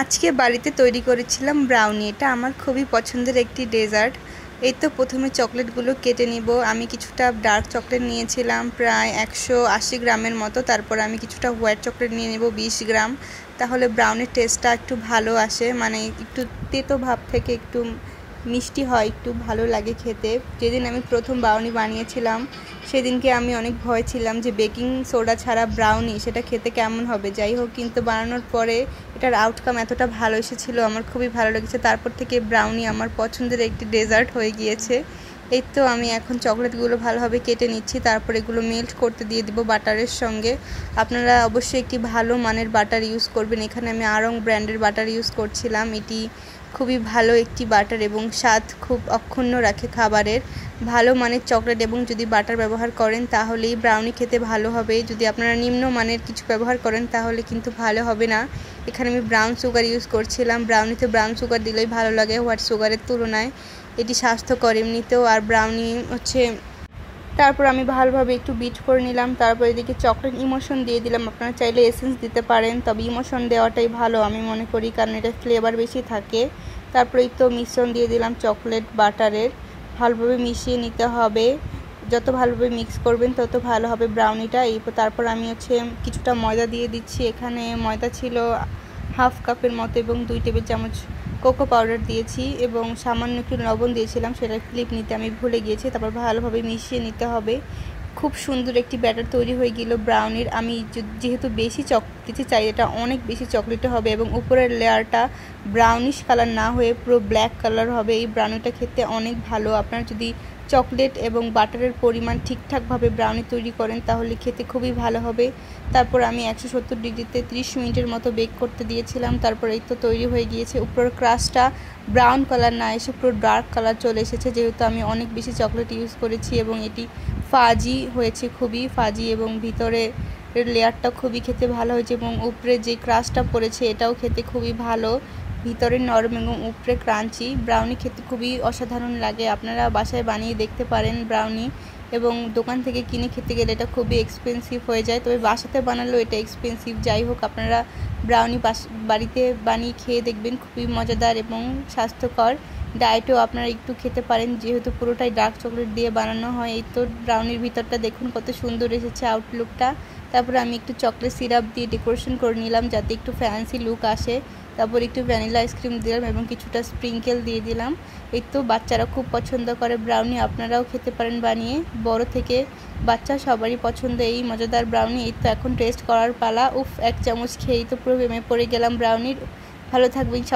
আজকে বাড়িতে তৈরি করেছিলাম ব্রাউনি। এটা আমার খুবই পছন্দের একটি ডেজার্ট। এই তো প্রথমে চকলেটগুলো কেটে নিব। আমি কিছুটা ডার্ক চকলেট নিয়েছিলাম প্রায় 180 গ্রামের মতো। তারপর আমি কিছুটা হোয়াইট চকলেট নিয়ে নেব 20 গ্রাম। তাহলে ব্রাউনির টেস্টটা একটু ভালো আসে, মানে একটু তেতো ভাব থেকে একটু মিষ্টি হয়, একটু ভালো লাগে খেতে। যেদিন আমি প্রথম ব্রাউনি বানিয়েছিলাম সেদিনকে আমি অনেক ভয় ছিলাম যে বেকিং সোডা ছাড়া ব্রাউনি সেটা খেতে কেমন হবে। যাই হোক, কিন্তু বানানোর পরে এটার আউটকাম এতটা ভালো এসেছিলো, আমার খুবই ভালো লেগেছে। তারপর থেকে ব্রাউনি আমার পছন্দের একটি ডেজার্ট হয়ে গিয়েছে। এই তো আমি এখন চকলেটগুলো ভালোভাবে কেটে নিচ্ছি, তারপর এগুলো মেল্ট করতে দিয়ে দিব বাটারের সঙ্গে। আপনারা অবশ্যই একটি ভালো মানের বাটার ইউজ করবেন। এখানে আমি আড়ং ব্র্যান্ডের বাটার ইউজ করছিলাম। এটি খুবই ভালো একটি বাটার এবং স্বাদ খুব অক্ষুণ্ণ রাখে খাবারের। ভালো মানের চকলেট এবং যদি বাটার ব্যবহার করেন তাহলেই ব্রাউনি খেতে ভালো হবে। যদি আপনারা নিম্ন মানের কিছু ব্যবহার করেন তাহলে কিন্তু ভালো হবে না। এখানে আমি ব্রাউন সুগার ইউজ করছিলাম। ব্রাউনিতে ব্রাউন সুগার দিলেই ভালো লাগে হোয়াইট সুগারের তুলনায়। এটি স্বাস্থ্যকর এমনিতেও। আর ব্রাউনি হচ্ছে, তারপর আমি ভালোভাবে একটু বিট করে নিলাম। তারপর এদিকে চকলেট ইমোশন দিয়ে দিলাম। আপনারা চাইলে এসেন্স দিতে পারেন, তবে ইমোশন দেওয়াটাই ভালো আমি মনে করি, কারণ এটা ফ্লেভার বেশি থাকে। তারপরেই তো মিশ্রণ দিয়ে দিলাম চকলেট বাটারের। ভালোভাবে মিশিয়ে নিতে হবে। যত ভালোভাবে মিক্স করবেন তত ভালো হবে ব্রাউনিটা। তারপর আমি কিছুটা ময়দা দিয়ে দিচ্ছি। এখানে ময়দা ছিল হাফ কাপের মতো এবং 2 টেবিল চামচ কোকো পাউডার দিয়েছি এবং সামান্য একটু লবণ দিয়েছিলাম, সেটা ক্লিপ নিতে আমি ভুলে গিয়েছি। তারপর ভালোভাবে মিশিয়ে নিতে হবে। খুব সুন্দর একটি ব্যাটার তৈরি হয়ে গেল ব্রাউনির। আমি যেহেতু বেশি দিতে চাই, এটা অনেক বেশি চকলেটে হবে এবং উপরের লেয়ারটা ব্রাউনিশ কালার না হয়ে পুরো ব্ল্যাক কালার হবে। এই ব্রাউনিটা খেতে অনেক ভালো। আপনারা যদি চকলেট এবং বাটারের পরিমাণ ঠিকঠাকভাবে ব্রাউনি তৈরি করেন তাহলে খেতে খুবই ভালো হবে। তারপর আমি 170 ডিগ্রিতে 30 মিনিটের মতো বেক করতে দিয়েছিলাম। তারপর এই তো তৈরি হয়ে গিয়েছে। উপরের ক্রাস্টটা ব্রাউন কালার না এসে পুরো ডার্ক কালার চলে এসেছে, যেহেতু আমি অনেক বেশি চকলেট ইউজ করেছি এবং এটি ফাজি হয়েছে, খুবই ফাজি, এবং ভিতরে লেয়ারটা খুবই খেতে ভালো হয়েছে এবং উপরে যে ক্রাস্টটা পড়েছে এটাও খেতে খুবই ভালো। ভিতরে নরম এবং উপরে ক্রাঞ্চি। ব্রাউনি খেতে খুবই অসাধারণ লাগে। আপনারা বাসায় বানিয়ে দেখতে পারেন ব্রাউনি, এবং দোকান থেকে কিনে খেতে গেলে এটা খুবই এক্সপেন্সিভ হয়ে যায়, তবে বাসাতে বানালেও এটা এক্সপেন্সিভ। যাই হোক, আপনারা ব্রাউনি বাড়িতে বানিয়ে খেয়ে দেখবেন, খুবই মজাদার এবং স্বাস্থ্যকর। ডায়েটেও আপনারা একটু খেতে পারেন, যেহেতু পুরোটাই ডার্ক চকলেট দিয়ে বানানো হয়। এই তো ব্রাউনির ভিতরটা দেখুন কত সুন্দর এসেছে আউটলুকটা। তারপরে আমি একটু চকলেট সিরাপ দিয়ে ডেকোরেশন করে নিলাম যাতে একটু ফ্যান্সি লুক আসে। তারপর একটু ভ্যানিলা আইসক্রিম দিলাম এবং কিছুটা স্প্রিঙ্কেল দিয়ে দিলাম। এই তো বাচ্চারা খুব পছন্দ করে ব্রাউনি, আপনারাও খেতে পারেন বানিয়ে। বড় থেকে বাচ্চা সবারই পছন্দ এই মজাদার ব্রাউনি। এই তো এখন টেস্ট করার পালা। 1 চামচ খেয়েই তো পুরো প্রেমে পড়ে গেলাম ব্রাউনির। ভালো থাকবেন সব।